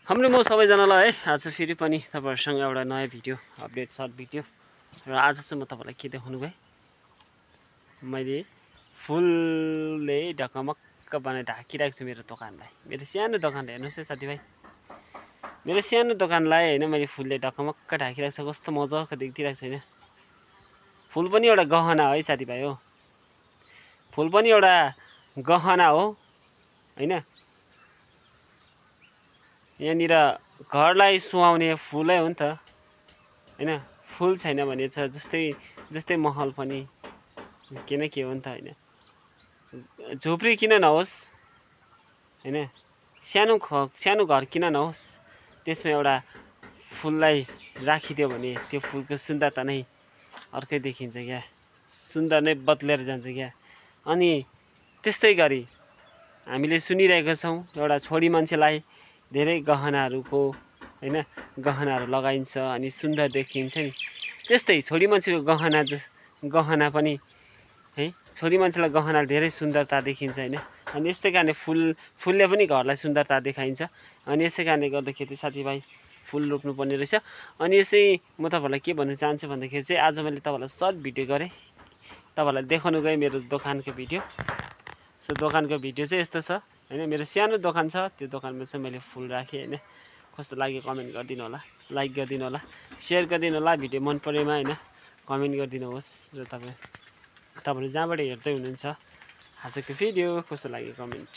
हाम्रो म सबैजनालाई है आज फेरि पनि तपाईहरुसँग एउटा नयाँ भिडियो अपडेट सर्ट भिडियो र आज चाहिँ म तपाईलाई के देखाउनु गए मैले फुलले ढकमक्क बनाइ ढाकिरहेको छु मेरो दोकानलाई। मेरो सानो दोकानलाई हेर्नुस् है साथीभाइ, मेरो सानो दोकानलाई हैन मैले फुलले ढकमक्क ढाकिरहेको छ। कस्तो मजाको देखिरहेको छ हैन। फुल पनि एउटा गहना है साथीभाइ हो, फुल पनि एउटा गहना हो हैन। यहाँनिर घरलाई सुहाउने फुलै हो नि त हैन। फुल छैन भने छ जस्तै महल पनि के न के हो नि त हैन। झोपडी किन नहोस् हैन, सानो घर किन नहोस्, त्यसमा एउटा फुललाई राखिदियो भने त्यो फुलको सुन्दरता नै अर्कै देखिन्छ क्या, सुन्दर नै बदलेर जान्छ क्या। अनि त्यस्तै गरी हामीले सुनिरहेका छौं एउटा छोरी मान्छेलाई धेरै गहनाहरुको हैन, गहनाहरु लगाइन्छ अनि सुन्दर देखिन्छ नि। त्यस्तै छोरी मान्छेको गहना पनि है, छोरी मान्छेलाई गहना धेरै सुन्दरता देखिन्छ हैन। अनि यस्तै कारणले फुलले पनि घरलाई सुन्दरता देखाइन्छ। अनि यसै कारणले गर्दाखेरि साथीभाइ फुल रोप्नु पर्ने रहेछ। अनि यसै म तपाईहरुलाई के भन्न चाहन्छु भन्दाखेरि चाहिँ आज मैले तपाईहरुलाई सर्ट भिडियो गरे, तपाईहरुलाई देखाउनु गए मेरो दोकानको भिडियो। सो दोकानको भिडियो चाहिँ यस्तो छ हैन। मेरो सानो दोकान छ, त्यो दोकानमा चाहिँ मैले फुल राखेँ हैन। कस्तो लाग्यो कमेन्ट गरिदिनु होला, लाइक गरिदिनु होला, शेयर गरिदिनु होला। भिडियो मन परेमा हैन कमेन्ट गरिदिनु होस्। र तपाईहरु जहाँबाट हेर्दै हुनुहुन्छ आजको भिडियो कस्तो लाग्यो कमेन्ट